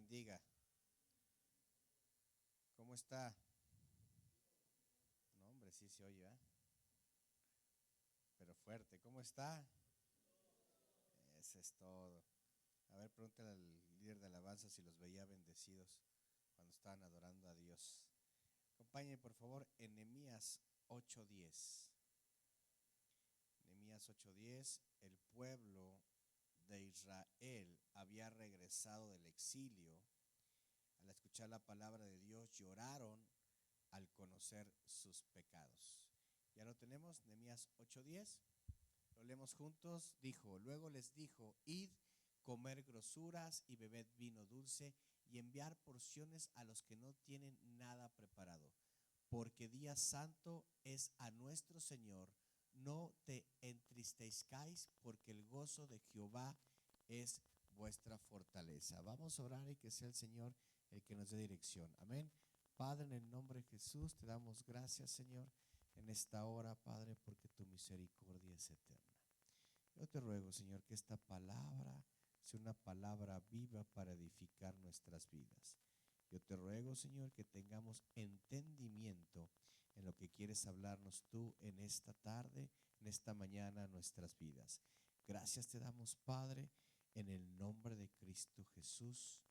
bendiga. ¿Cómo está? No, hombre, sí se oye, ¿eh? Pero fuerte. ¿Cómo está? Eso es todo. A ver, pregúntale al líder de alabanza si los veía bendecidos cuando estaban adorando a Dios. Acompáñenme, por favor, en Nehemías 8:10. Nehemías 8:10. El pueblo de Israel había regresado del exilio. Al escuchar la palabra de Dios, lloraron al conocer sus pecados. Ya lo tenemos, Nehemías 8:10. Lo leemos juntos. Luego les dijo: id, comer grosuras y bebed vino dulce y enviar porciones a los que no tienen nada preparado, porque día santo es a nuestro Señor. No te entristezcáis, porque el gozo de Jehová es vuestra fortaleza. Vamos a orar y que sea el Señor el que nos dé dirección. Amén. Padre, en el nombre de Jesús te damos gracias, Señor, en esta hora, Padre, porque tu misericordia es eterna. Yo te ruego, Señor, que esta palabra sea una palabra viva para edificar nuestras vidas. Yo te ruego, Señor, que tengamos entendimiento en lo que quieres hablarnos tú en esta tarde, en esta mañana, a nuestras vidas. Gracias te damos, Padre, en el nombre de Cristo Jesús.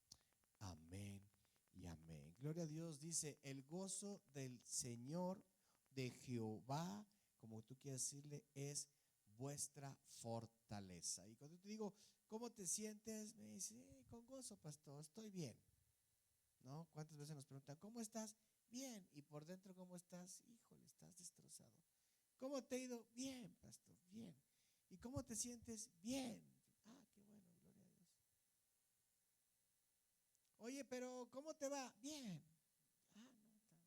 Amén y amén. Gloria a Dios. Dice: el gozo del Señor, de Jehová, como tú quieras decirle, es vuestra fortaleza. Y cuando te digo, ¿cómo te sientes? Me dice: con gozo, pastor, estoy bien. ¿No? ¿Cuántas veces nos preguntan: ¿cómo estás? Bien. Y por dentro, ¿cómo estás? Híjole, estás destrozado. ¿Cómo te ha ido? Bien, pastor, bien. ¿Y cómo te sientes? Bien. Ah, qué bueno, gloria a Dios. Oye, pero ¿cómo te va? Bien. Ah, no, está.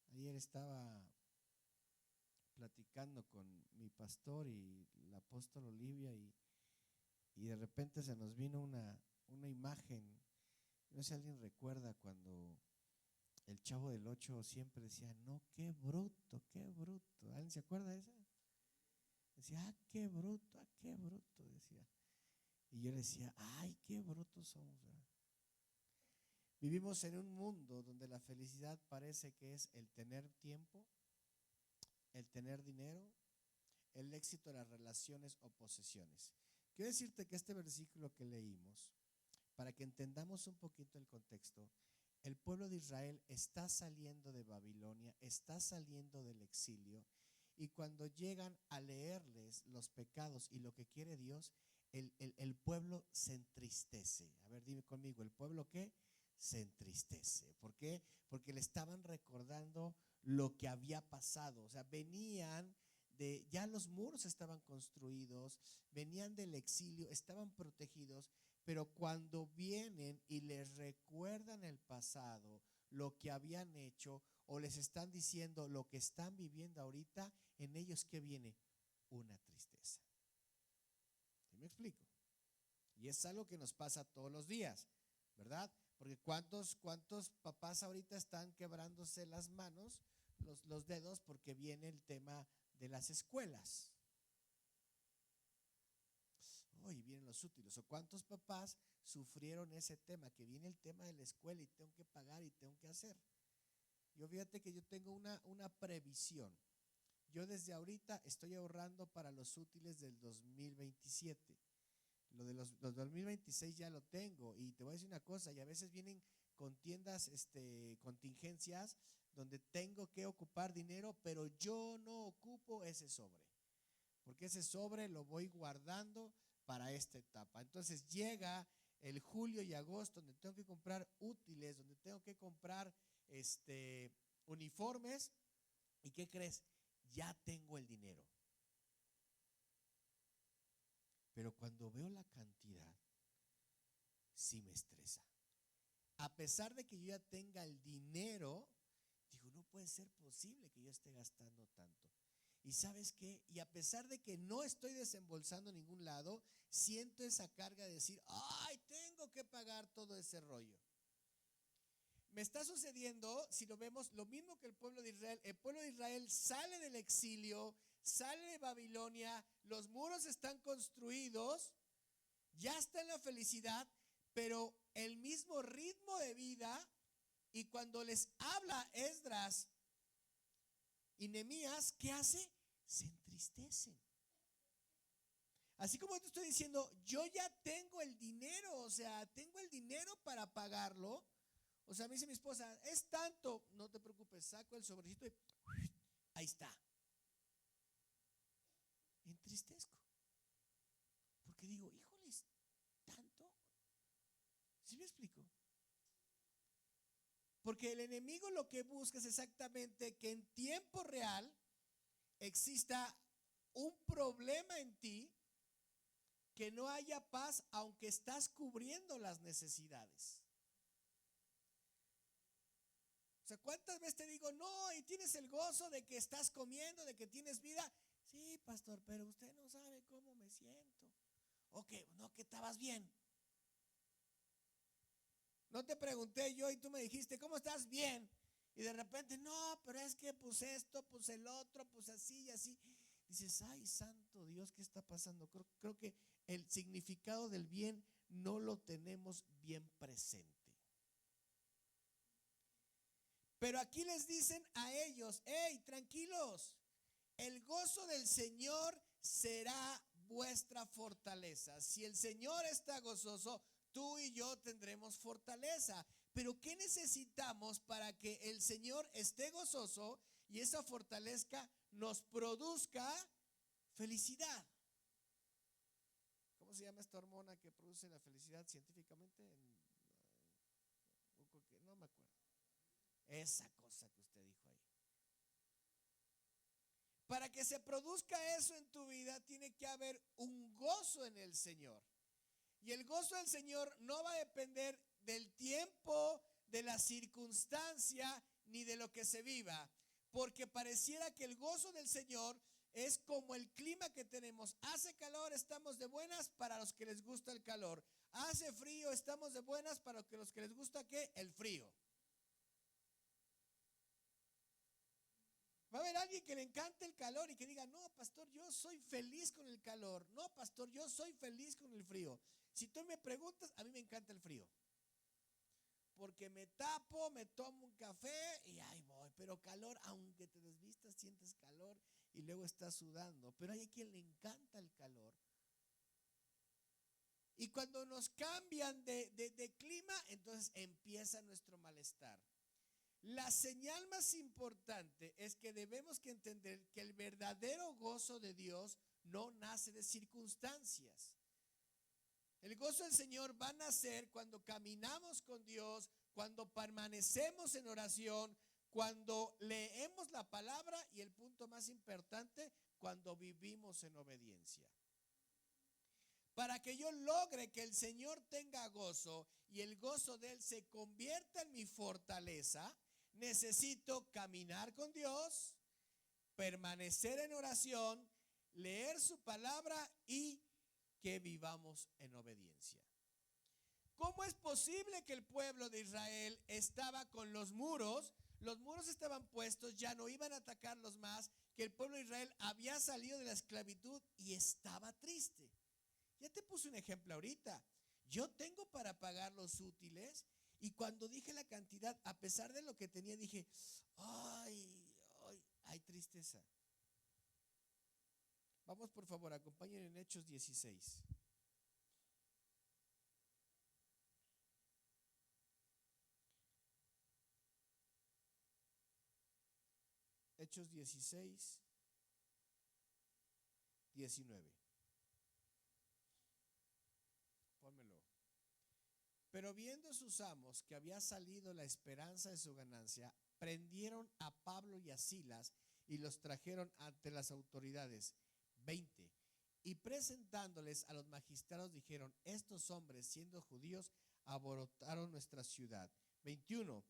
Ayer estaba platicando con mi pastor y el apóstol Olivia y de repente se nos vino una imagen. No sé si alguien recuerda cuando el Chavo del Ocho siempre decía: no, qué bruto, qué bruto. ¿Alguien se acuerda de esa? Decía: qué bruto, decía. Y yo le decía: ay, qué brutos somos, ¿verdad? Vivimos en un mundo donde la felicidad parece que es el tener tiempo, el tener dinero, el éxito de las relaciones o posesiones. Quiero decirte que este versículo que leímos, para que entendamos un poquito el contexto, el pueblo de Israel está saliendo de Babilonia, está saliendo del exilio, y cuando llegan a leerles los pecados y lo que quiere Dios, el pueblo se entristece. A ver, dime conmigo: ¿el pueblo qué? Se entristece. ¿Por qué? Porque le estaban recordando lo que había pasado. O sea, venían ya los muros estaban construidos, venían del exilio, estaban protegidos, pero cuando vienen y les recuerdan el pasado, lo que habían hecho, o les están diciendo lo que están viviendo ahorita, en ellos ¿qué viene? Una tristeza. ¿Sí me explico? Y es algo que nos pasa todos los días, ¿verdad? Porque ¿cuántos papás ahorita están quebrándose las manos, los dedos, porque viene el tema de las escuelas? Hoy vienen los útiles. ¿O cuántos papás sufrieron ese tema? Que viene el tema de la escuela y tengo que pagar y tengo que hacer. Yo fíjate que yo tengo una previsión. Yo desde ahorita estoy ahorrando para los útiles del 2027. Lo de los 2026 ya lo tengo. Y te voy a decir una cosa: y a veces vienen contiendas, contingencias donde tengo que ocupar dinero, pero yo no ocupo ese sobre, porque ese sobre lo voy guardando para esta etapa. Entonces llega el julio y agosto, donde tengo que comprar útiles, donde tengo que comprar uniformes. ¿Y qué crees? Ya tengo el dinero. Pero cuando veo la cantidad, sí me estresa. A pesar de que yo ya tenga el dinero, digo: no puede ser posible que yo esté gastando tanto. ¿Y sabes qué? Y a pesar de que no estoy desembolsando en ningún lado, siento esa carga de decir: ay, tengo que pagar todo ese rollo. Me está sucediendo, si lo vemos, lo mismo que el pueblo de Israel. El pueblo de Israel sale del exilio, sale de Babilonia, los muros están construidos, ya está en la felicidad, pero el mismo ritmo de vida, y cuando les habla Esdras y Nehemías, ¿qué hace? Se entristecen. Así como te estoy diciendo, yo ya tengo el dinero, o sea, tengo el dinero para pagarlo. O sea, me dice mi esposa, es tanto, no te preocupes, saco el sobrecito y ahí está. Entristezco. Porque digo, híjoles, ¿tanto? ¿Sí me explico? Porque el enemigo lo que busca es exactamente que en tiempo real exista un problema en ti, que no haya paz aunque estás cubriendo las necesidades. O sea, ¿cuántas veces te digo, no, y tienes el gozo de que estás comiendo, de que tienes vida? Sí, pastor, pero usted no sabe cómo me siento. O que, no, que estabas bien. No te pregunté yo y tú me dijiste, ¿cómo estás? Bien. Y de repente, no, pero es que puse esto, puse el otro, puse así y así. Dices, ay, santo Dios, ¿qué está pasando? Creo que el significado del bien no lo tenemos bien presente. Pero aquí les dicen a ellos, hey, tranquilos, el gozo del Señor será vuestra fortaleza. Si el Señor está gozoso, tú y yo tendremos fortaleza. Pero ¿qué necesitamos para que el Señor esté gozoso y esa fortaleza nos produzca felicidad? ¿Cómo se llama esta hormona que produce la felicidad científicamente? No me acuerdo. Esa cosa que usted dijo ahí. Para que se produzca eso en tu vida, tiene que haber un gozo en el Señor. Y el gozo del Señor no va a depender del tiempo, de la circunstancia, ni de lo que se viva. Porque pareciera que el gozo del Señor es como el clima que tenemos. Hace calor, estamos de buenas para los que les gusta el calor. Hace frío, estamos de buenas para los que les gusta ¿qué? El frío. Va a haber alguien que le encante el calor y que diga, no, pastor, yo soy feliz con el calor. No, pastor, yo soy feliz con el frío. Si tú me preguntas, a mí me encanta el frío. Porque me tapo, me tomo un café y ahí voy. Pero calor, aunque te desvistas, sientes calor y luego estás sudando. Pero hay a quien le encanta el calor. Y cuando nos cambian de clima, entonces empieza nuestro malestar. La señal más importante es que debemos que entender que el verdadero gozo de Dios no nace de circunstancias. El gozo del Señor va a nacer cuando caminamos con Dios, cuando permanecemos en oración, cuando leemos la palabra y el punto más importante, cuando vivimos en obediencia. Para que yo logre que el Señor tenga gozo y el gozo de Él se convierta en mi fortaleza, necesito caminar con Dios, permanecer en oración, leer su palabra y que vivamos en obediencia. ¿Cómo es posible que el pueblo de Israel estaba con los muros estaban puestos, ya no iban a atacarlos más, que el pueblo de Israel había salido de la esclavitud y estaba triste? Ya te puse un ejemplo ahorita. Yo tengo para pagar los útiles y cuando dije la cantidad, a pesar de lo que tenía, dije, hay tristeza. Vamos por favor, acompáñenme en Hechos 16. Hechos 16, 19. Pónmelo. Pero viendo sus amos que había salido la esperanza de su ganancia, prendieron a Pablo y a Silas y los trajeron ante las autoridades. 20. Y presentándoles a los magistrados dijeron, estos hombres siendo judíos alborotaron nuestra ciudad. 21.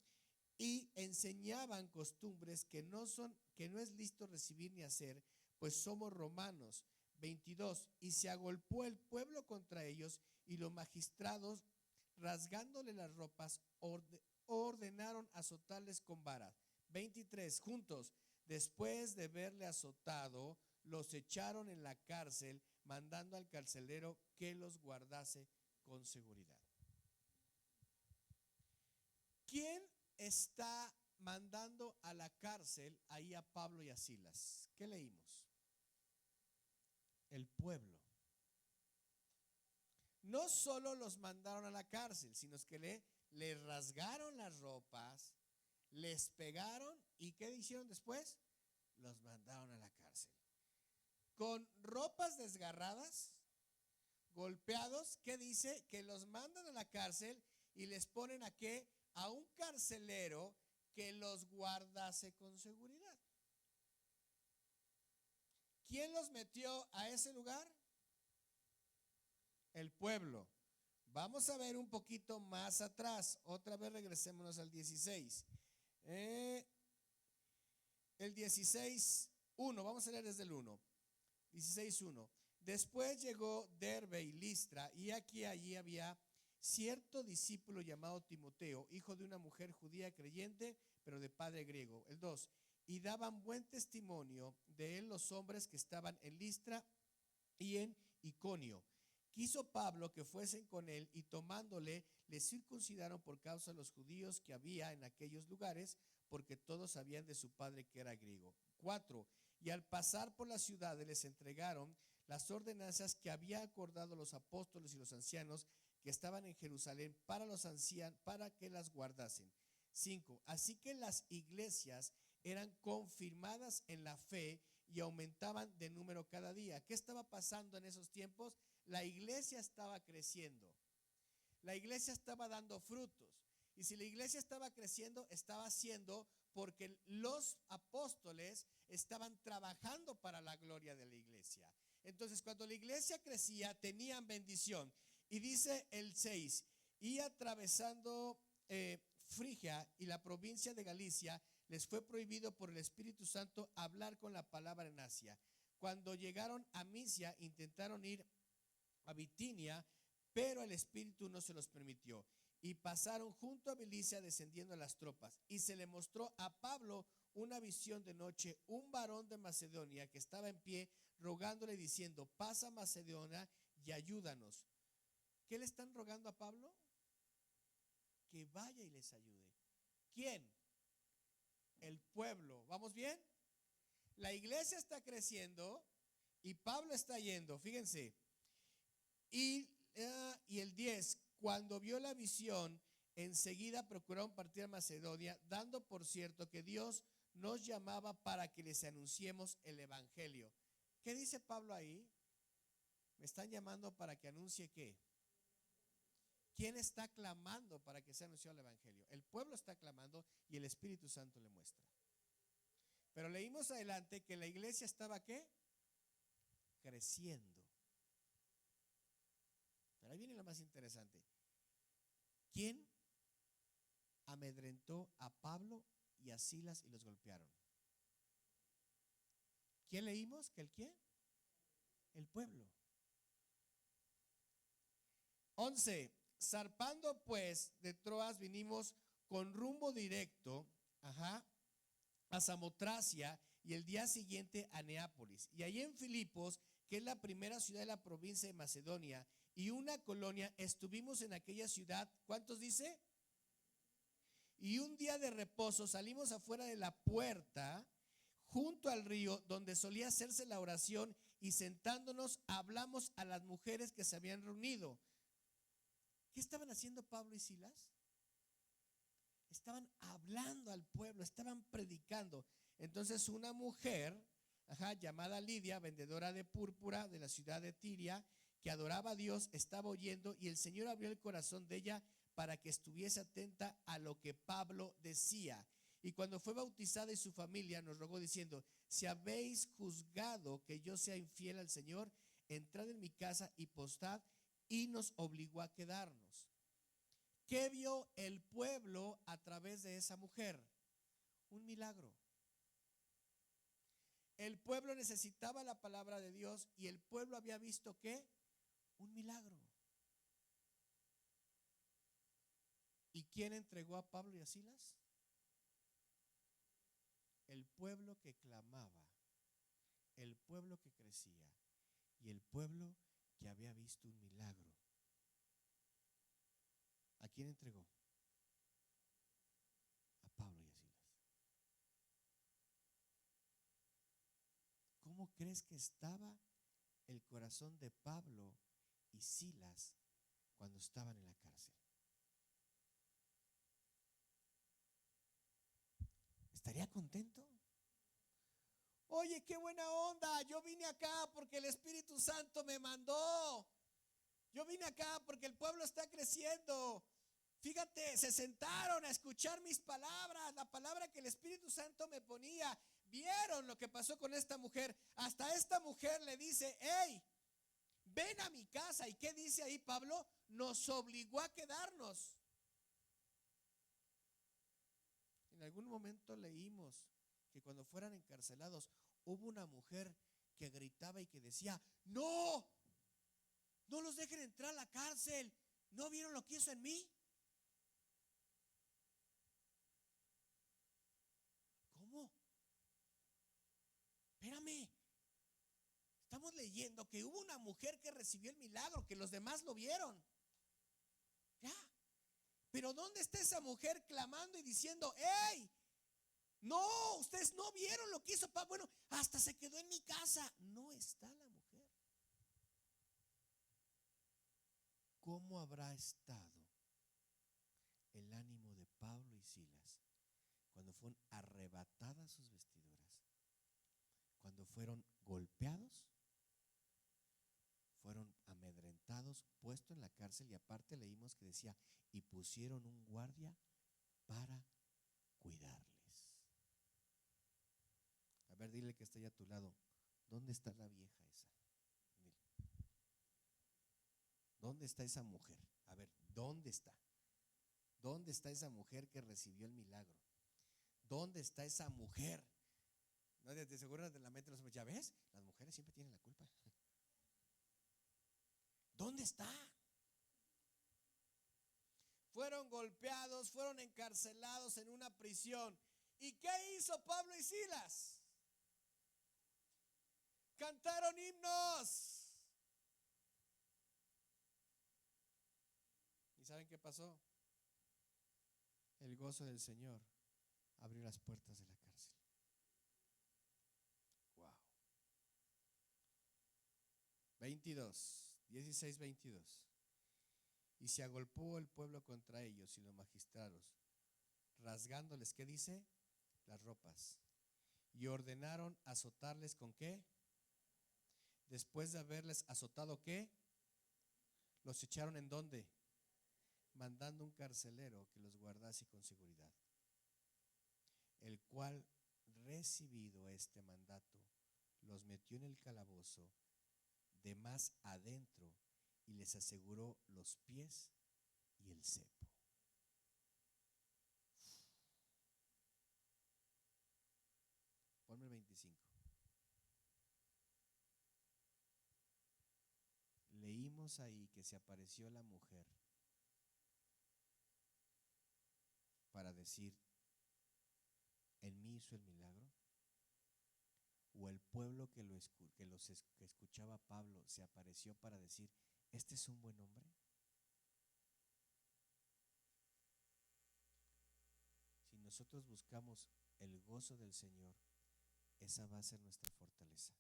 Y enseñaban costumbres que no es lícito recibir ni hacer, pues somos romanos. 22. Y se agolpó el pueblo contra ellos y los magistrados, rasgándole las ropas, ordenaron azotarles con varas. 23. Juntos, después de verle azotado, los echaron en la cárcel, mandando al carcelero que los guardase con seguridad. está mandando a la cárcel ahí a Pablo y a Silas? ¿Qué leímos? El pueblo. No solo los mandaron a la cárcel, sino que les rasgaron las ropas, les pegaron y ¿qué hicieron después? Los mandaron a la cárcel. Con ropas desgarradas, golpeados, ¿qué dice? Que los mandan a la cárcel y les ponen a qué? A un carcelero que los guardase con seguridad. ¿Quién los metió a ese lugar? El pueblo. Vamos a ver un poquito más atrás. Otra vez regresémonos al 16. El 16:1. Vamos a leer desde el 1. 16:1. Después llegó Derbe y Listra, y aquí allí había cierto discípulo llamado Timoteo, hijo de una mujer judía creyente, pero de padre griego. El 2. Y daban buen testimonio de él los hombres que estaban en Listra y en Iconio. Quiso Pablo que fuesen con él, y tomándole, le circuncidaron por causa de los judíos que había en aquellos lugares, porque todos sabían de su padre que era griego. 4. Y al pasar por las ciudades les entregaron las ordenanzas que había acordado los apóstoles y los ancianos que estaban en Jerusalén para los ancianos, para que las guardasen. 5. Así que las iglesias eran confirmadas en la fe y aumentaban de número cada día. ¿Qué estaba pasando en esos tiempos? La iglesia estaba creciendo. La iglesia estaba dando frutos. Y si la iglesia estaba creciendo, estaba haciendo porque los apóstoles estaban trabajando para la gloria de la iglesia. Entonces, cuando la iglesia crecía, tenían bendición. Y dice el 6, y atravesando Frigia y la provincia de Galicia, les fue prohibido por el Espíritu Santo hablar con la palabra en Asia. Cuando llegaron a Misia, intentaron ir a Bitinia, pero el Espíritu no se los permitió. Y pasaron junto a Bilicia descendiendo las tropas. Y se le mostró a Pablo una visión de noche, un varón de Macedonia que estaba en pie, rogándole diciendo: pasa a Macedonia y ayúdanos. ¿Qué le están rogando a Pablo? Que vaya y les ayude. ¿Quién? El pueblo. ¿Vamos bien? La iglesia está creciendo y Pablo está yendo. Fíjense. Y el 10, cuando vio la visión, enseguida procuraron partir a Macedonia, dando por cierto que Dios nos llamaba para que les anunciemos el evangelio. ¿Qué dice Pablo ahí? Me están llamando para que anuncie ¿qué? ¿Quién está clamando para que sea anunciado el evangelio? El pueblo está clamando y el Espíritu Santo le muestra. Pero leímos adelante que la iglesia estaba ¿qué? Creciendo. Pero ahí viene lo más interesante. ¿Quién amedrentó a Pablo y a Silas y los golpearon? ¿Quién leímos? ¿Que el quién? El pueblo. 11. Zarpando pues de Troas vinimos con rumbo directo a Samotracia y el día siguiente a Neápolis. Y allí en Filipos, que es la primera ciudad de la provincia de Macedonia y una colonia, estuvimos en aquella ciudad. ¿Cuántos dice? Y un día de reposo salimos afuera de la puerta junto al río donde solía hacerse la oración, y sentándonos hablamos a las mujeres que se habían reunido. ¿Qué estaban haciendo Pablo y Silas? Estaban hablando al pueblo, estaban predicando. Entonces una mujer llamada Lidia, vendedora de púrpura de la ciudad de Tiria, que adoraba a Dios, estaba oyendo, y el Señor abrió el corazón de ella para que estuviese atenta a lo que Pablo decía. Y cuando fue bautizada y su familia, nos rogó diciendo: si habéis juzgado que yo sea infiel al Señor, entrad en mi casa y postad. Y nos obligó a quedarnos. ¿Qué vio el pueblo a través de esa mujer? Un milagro. El pueblo necesitaba la palabra de Dios y el pueblo había visto ¿qué? Un milagro. ¿Y quién entregó a Pablo y a Silas? El pueblo que clamaba, el pueblo que crecía y el pueblo que había visto un milagro. ¿A quién entregó? crees que estaba el corazón de Pablo y Silas cuando estaban en la cárcel? ¿Estaría contento? Oye, qué buena onda, yo vine acá porque el Espíritu Santo me mandó. Yo vine acá porque el pueblo está creciendo. Fíjate, se sentaron a escuchar mis palabras, la palabra que el Espíritu Santo me ponía. Vieron lo que pasó con esta mujer. Hasta esta mujer le dice: hey, ven a mi casa. ¿Y qué dice ahí Pablo? Nos obligó a quedarnos. En algún momento leímos que cuando fueran encarcelados hubo una mujer que gritaba y que decía: no, no los dejen entrar a la cárcel. ¿No vieron lo que hizo en mí? ¿Cómo? Espérame. Estamos leyendo que hubo una mujer que recibió el milagro, que los demás lo vieron. Ya. Pero ¿dónde está esa mujer clamando y diciendo: hey, no, ustedes no vieron lo que hizo Pablo? Bueno, hasta se quedó en mi casa. No está la mujer. ¿Cómo habrá estado el ánimo de Pablo y Silas cuando fueron arrebatadas sus vestiduras? Cuando fueron golpeados, fueron amedrentados, puestos en la cárcel, y aparte leímos que decía: y pusieron un guardia para cuidarles. A ver, dile que está ahí a tu lado: ¿dónde está la vieja esa? Dile. ¿Dónde está esa mujer? A ver, ¿dónde está? ¿Dónde está esa mujer que recibió el milagro? ¿Dónde está esa mujer? No, de seguro de la mente los hombres: ya ves, las mujeres siempre tienen la culpa. ¿Dónde está? Fueron golpeados, fueron encarcelados en una prisión. ¿Y qué hizo Pablo y Silas? Cantaron himnos. ¿Y saben qué pasó? El gozo del Señor abrió las puertas de la cárcel. Wow. 16:22. Y se agolpó el pueblo contra ellos y los magistrados, rasgándoles, ¿qué dice? Las ropas. Y ordenaron azotarles ¿con qué? Después de haberles azotado, ¿qué? Los echaron ¿en dónde? Mandando un carcelero que los guardase con seguridad, el cual, recibido este mandato, los metió en el calabozo de más adentro y les aseguró los pies y el cepo. Ponme el 25. Leímos ahí que se apareció la mujer para decir: ¿en mí hizo el milagro? ¿O el pueblo que escuchaba a Pablo se apareció para decir: este es un buen hombre? Si nosotros buscamos el gozo del Señor, esa va a ser nuestra fortaleza.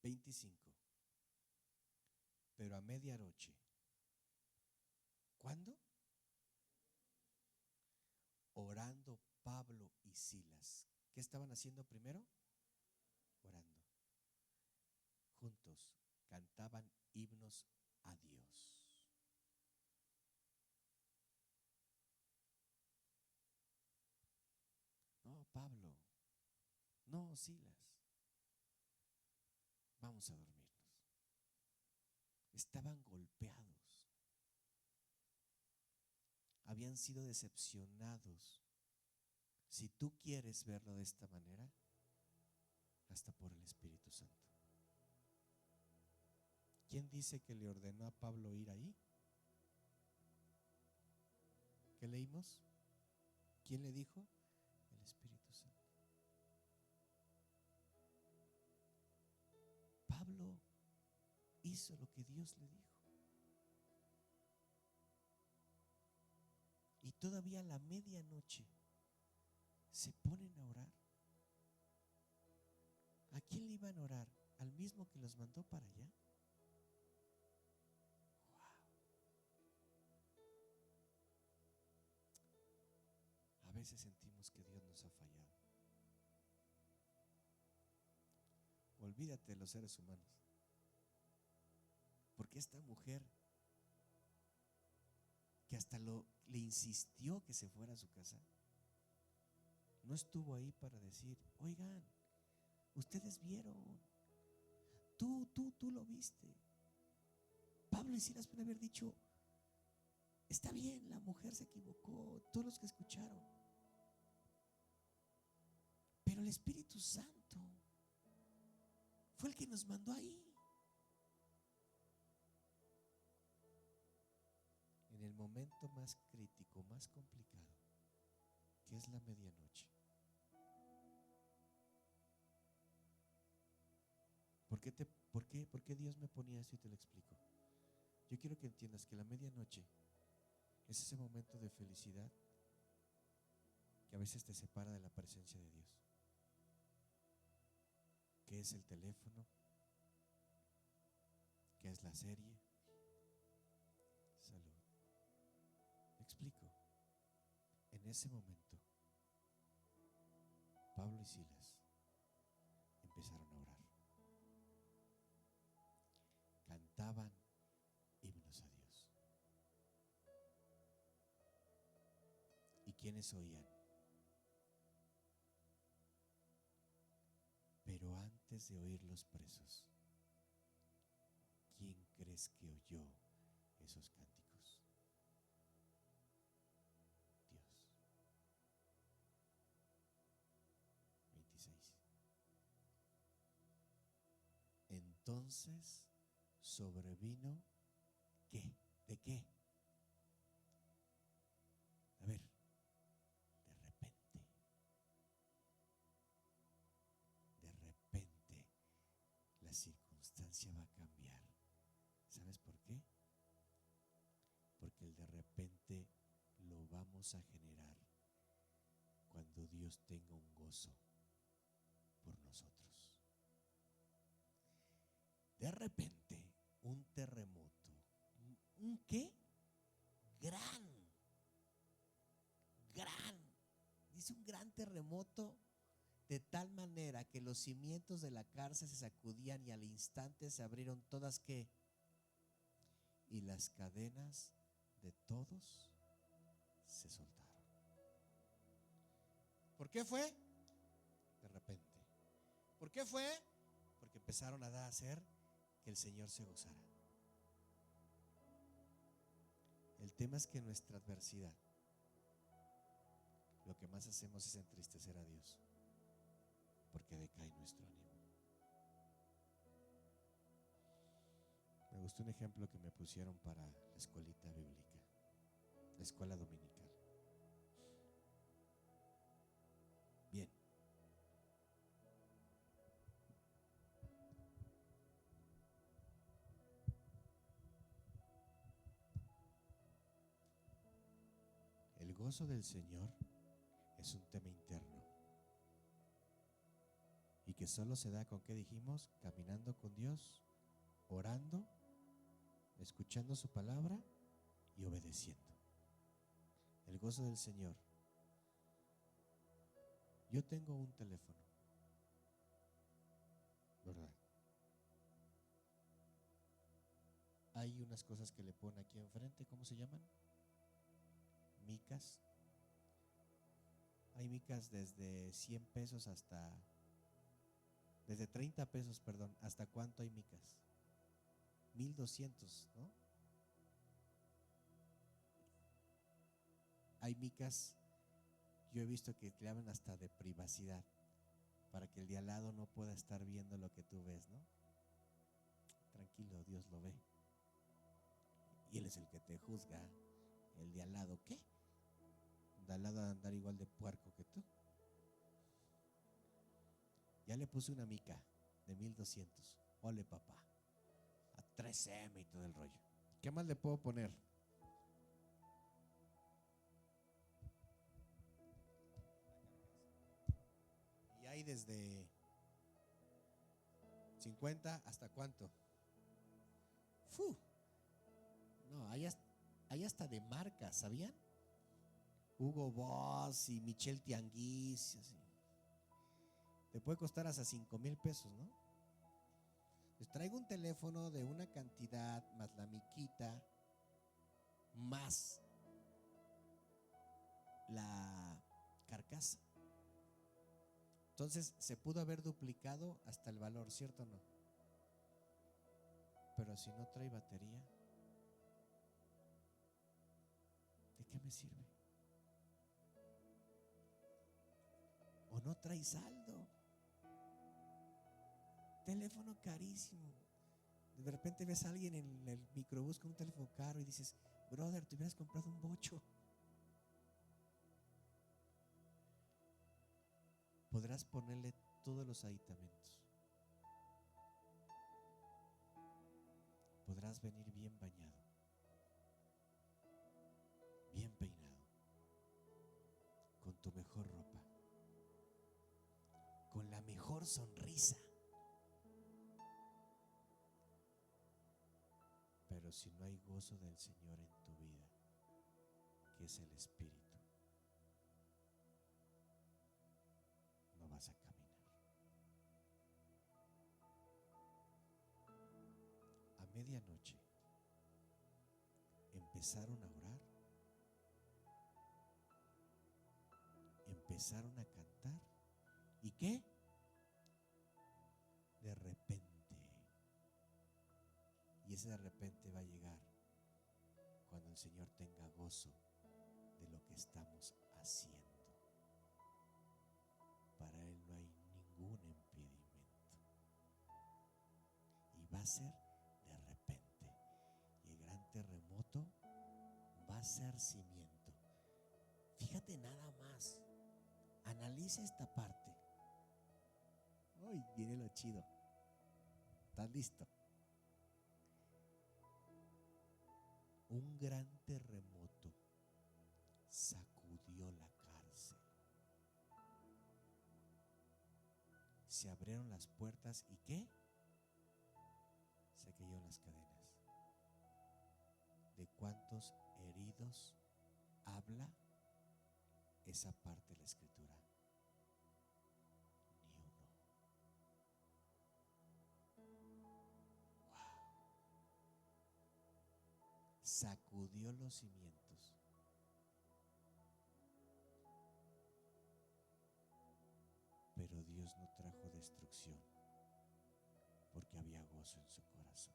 25. Pero a medianoche. ¿Cuándo? Orando Pablo y Silas. ¿Qué estaban haciendo primero? Orando. Juntos cantaban himnos a Dios. No, Pablo. No, Silas. Vamos a dormirnos. Estaban golpeados. Habían sido decepcionados. Si tú quieres verlo de esta manera, hasta por el Espíritu Santo. ¿Quién dice que le ordenó a Pablo ir ahí? ¿Qué leímos? ¿Quién le dijo? El Espíritu Santo. Pablo hizo lo que Dios le dijo. Y todavía a la medianoche se ponen a orar. ¿A quién le iban a orar? ¿Al mismo que los mandó para allá? A veces sentimos que Dios nos ha fallado. Olvídate de los seres humanos. Porque esta mujer, que hasta le insistió que se fuera a su casa, no estuvo ahí para decir: oigan, ustedes vieron, tú lo viste. Pablo y Silas pueden haber dicho: está bien, la mujer se equivocó, todos los que escucharon. Pero el Espíritu Santo fue el que nos mandó ahí. En el momento más crítico, más complicado, que es la medianoche. ¿Por qué Dios me ponía eso? Y te lo explico. Yo quiero que entiendas que la medianoche es ese momento de felicidad que a veces te separa de la presencia de Dios. ¿Qué es el teléfono? ¿Qué es la serie? Salud. Me explico. En ese momento, Pablo y Silas empezaron a orar. Cantaban himnos a Dios. ¿Y quiénes oían? Pero antes de oír los presos, ¿quién crees que oyó esos cánticos? Dios. 26. Entonces sobrevino, ¿qué? ¿De qué? A ver, de repente la circunstancia va a cambiar. ¿Sabes por qué? Porque el de repente lo vamos a generar cuando Dios tenga un gozo por nosotros. De repente, un terremoto. ¿Un qué? Gran. Dice un gran terremoto, de tal manera que los cimientos de la cárcel se sacudían y al instante se abrieron todas, ¿qué? Y las cadenas de todos se soltaron. ¿Por qué fue? De repente. ¿Por qué fue? Porque empezaron a hacer que el Señor se gozara. El tema es que en nuestra adversidad lo que más hacemos es entristecer a Dios, porque decae nuestro ánimo. Me gustó un ejemplo que me pusieron para la escuelita bíblica, la escuela dominical. Bien. El gozo del Señor es un tema interno y que solo se da con, ¿qué dijimos? Caminando con Dios, orando, escuchando su palabra y obedeciendo. El gozo del Señor. Yo tengo un teléfono, ¿verdad? Hay unas cosas que le ponen aquí enfrente, ¿cómo se llaman? Micas. Hay micas desde 100 pesos hasta, desde 30 pesos, perdón. ¿Hasta cuánto hay micas? 1200, ¿no? Hay micas, yo he visto que le hablan hasta de privacidad, para que el de al lado no pueda estar viendo lo que tú ves, ¿no? Tranquilo, Dios lo ve. Y Él es el que te juzga. El de al lado, ¿qué? De al lado a andar igual de puerco que tú. Ya le puse una mica de 1200. Ole, papá. A 3M y todo el rollo. ¿Qué más le puedo poner? hay desde 50 hasta cuánto. ¡Fu! No, hay hasta de marcas, ¿sabían? Hugo Boss y Michel Tianguis, así. Te puede costar hasta 5,000 pesos, ¿no? Les traigo un teléfono de una cantidad más la miquita, más la carcasa. Entonces se pudo haber duplicado hasta el valor, ¿cierto o no? Pero si no trae batería, ¿de qué me sirve? O no trae saldo. Teléfono carísimo. De repente ves a alguien en el microbús con un teléfono caro y dices, brother, te hubieras comprado un bocho. Podrás ponerle todos los aditamentos. Podrás venir bien bañado, bien peinado, con tu mejor ropa, con la mejor sonrisa. Pero si no hay gozo del Señor en tu vida, que es el Espíritu, no vas a caminar. A medianoche empezaron a orar, empezaron a cantar. ¿Y qué? De repente. Y ese de repente va a llegar cuando el Señor tenga gozo de lo que estamos haciendo. Para Él no hay ningún impedimento. Y va a ser de repente. Y el gran terremoto va a ser cimiento. Fíjate nada más. Analiza esta parte. Uy, viene lo chido. ¿Estás listo? Un gran terremoto sacudió la cárcel. Se abrieron las puertas y ¿qué? Se cayeron las cadenas. ¿De cuántos heridos habla esa parte de la Escritura? Ni uno. Wow. Sacudió los cimientos. Pero Dios no trajo destrucción porque había gozo en su corazón.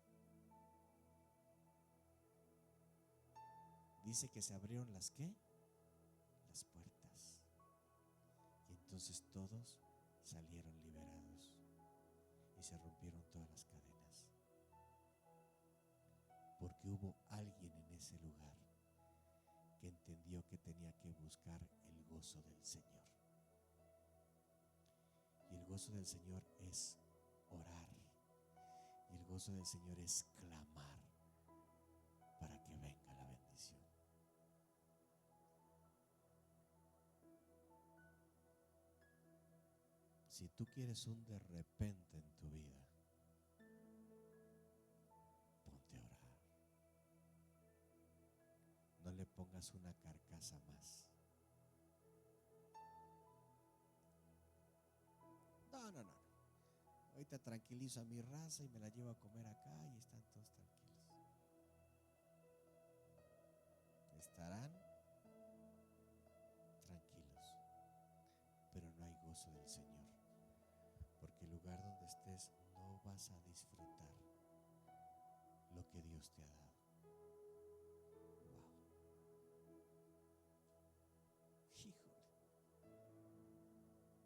Dice que se abrieron las ¿qué? Las puertas. Y entonces todos salieron liberados y se rompieron todas las cadenas. Porque hubo alguien en ese lugar que entendió que tenía que buscar el gozo del Señor. Y el gozo del Señor es orar. Y el gozo del Señor es clamar para que venga la bendición. Si tú quieres un de repente en tu vida, ponte a orar. No le pongas una carcasa más. No. Ahorita tranquilizo a mi raza y me la llevo a comer acá y están todos tranquilos. Estarán tranquilos, pero no hay gozo del Señor. Porque el lugar donde estés no vas a disfrutar lo que Dios te ha dado. Wow. Híjole.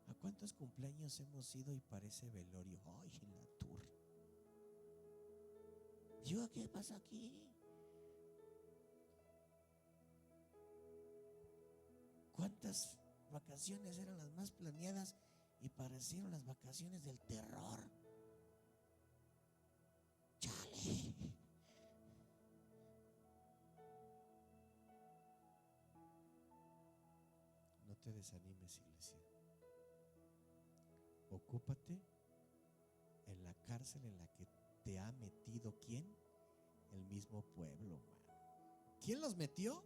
¿A cuántos cumpleaños hemos ido y parece velorio? Ay, en la tour. ¿Yo qué pasa aquí? ¿Cuántas vacaciones eran las más planeadas y parecieron las vacaciones del terror? ¡Chale! No te desanimes, iglesia. preocúpate en la cárcel en la que te ha metido, ¿quién? El mismo pueblo, mano. ¿Quién los metió?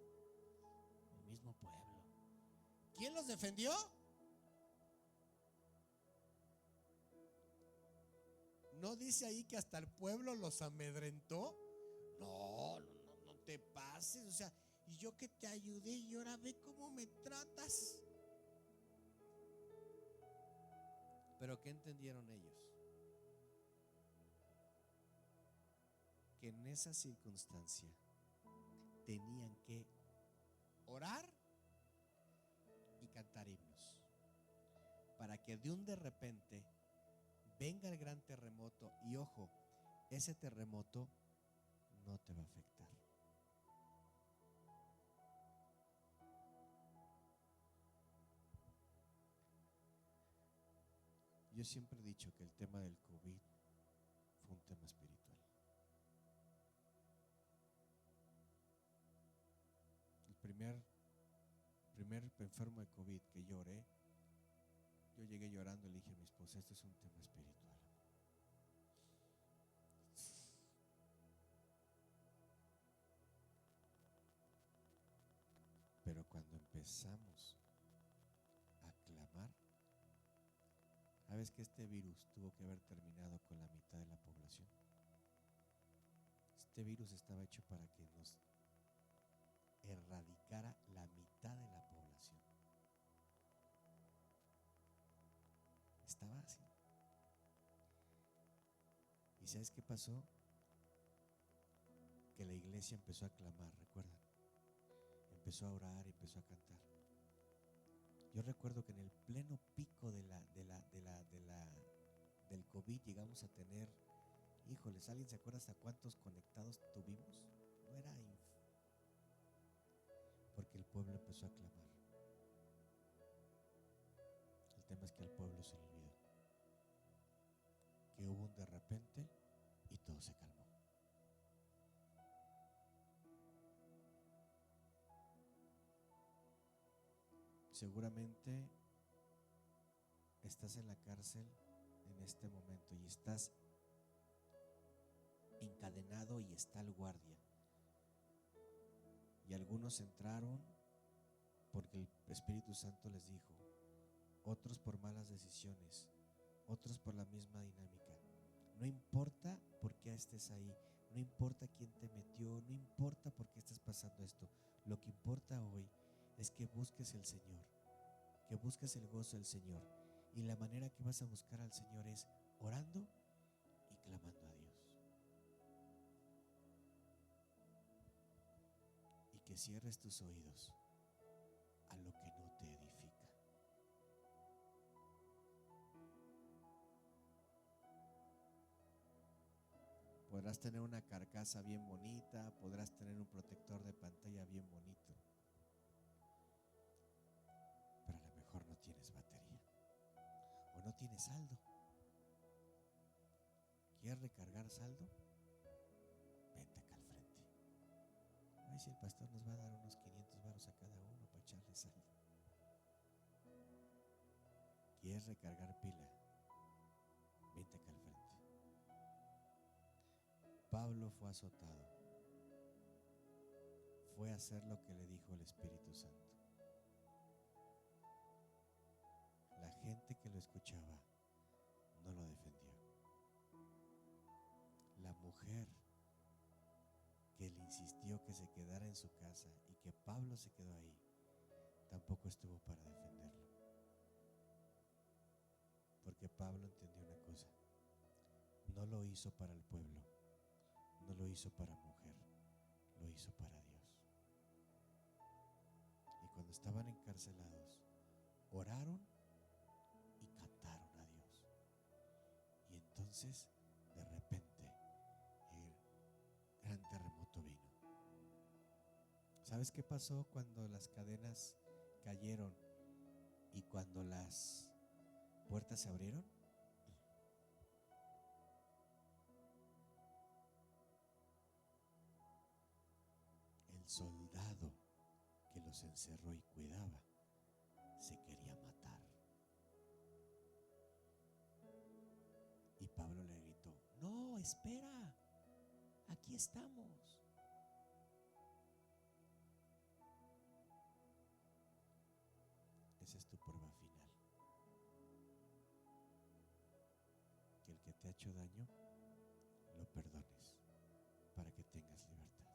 El mismo pueblo. ¿Quién los defendió? ¿No dice ahí que hasta el pueblo los amedrentó? No, no, no, no te pases. O sea, y yo que te ayudé y ahora ve cómo me tratas. Pero ¿qué entendieron ellos? Que en esa circunstancia tenían que orar y cantar himnos, para que de un de repente venga el gran terremoto. Y ojo, ese terremoto no te va a afectar. Yo siempre he dicho que el tema del COVID fue un tema espiritual. El primer enfermo de COVID que lloré, yo llegué llorando y le dije a mi esposa, esto es un tema espiritual. Pero cuando empezamos a clamar, ¿sabes que este virus tuvo que haber terminado con la mitad de la población? Este virus estaba hecho para que nos erradicara la mitad de la población. Estaba así. ¿Y sabes qué pasó? Que la iglesia empezó a clamar, ¿recuerdan? Empezó a orar, empezó a cantar. Yo recuerdo que en el pleno pico del COVID llegamos a tener, híjoles, ¿alguien se acuerda hasta cuántos conectados tuvimos? No era porque el pueblo empezó a clamar. El tema es que al pueblo se le olvidó que hubo un de repente y todo se calmó. Seguramente estás en la cárcel en este momento y estás encadenado y está el guardia. Y algunos entraron porque el Espíritu Santo les dijo, otros por malas decisiones, otros por la misma dinámica. No importa por qué estés ahí, no importa quién te metió, no importa por qué estás pasando esto. Lo que importa hoy es que busques el Señor, que busques el gozo del Señor. Y la manera que vas a buscar al Señor es orando y clamando a Dios. Y que cierres tus oídos a lo que no te edifica. Podrás tener una carcasa bien bonita, podrás tener un protector de pantalla bien bonito, pero a lo mejor no tienes batería o no tienes saldo. ¿Quieres recargar saldo? Vente acá al frente. A ver si el pastor nos va a dar unos 500 varos a cada uno para echarle saldo. ¿Quieres recargar pila? Vente acá al frente. Pablo fue azotado, fue a hacer lo que le dijo el Espíritu Santo. La gente que lo escuchaba no lo defendió. La mujer que le insistió que se quedara en su casa y que Pablo se quedó ahí, tampoco estuvo para defenderlo. Porque Pablo entendió una cosa, no lo hizo para el pueblo, no lo hizo para mujer, lo hizo para Dios. Y cuando estaban encarcelados, oraron y cantaron a Dios. Y entonces, de repente, el gran terremoto vino. ¿Sabes qué pasó cuando las cadenas cayeron y cuando las puertas se abrieron? El soldado que los encerró y cuidaba se quería matar. espera, aquí estamos. Esa es tu prueba final. Que el que te ha hecho daño lo perdones para que tengas libertad.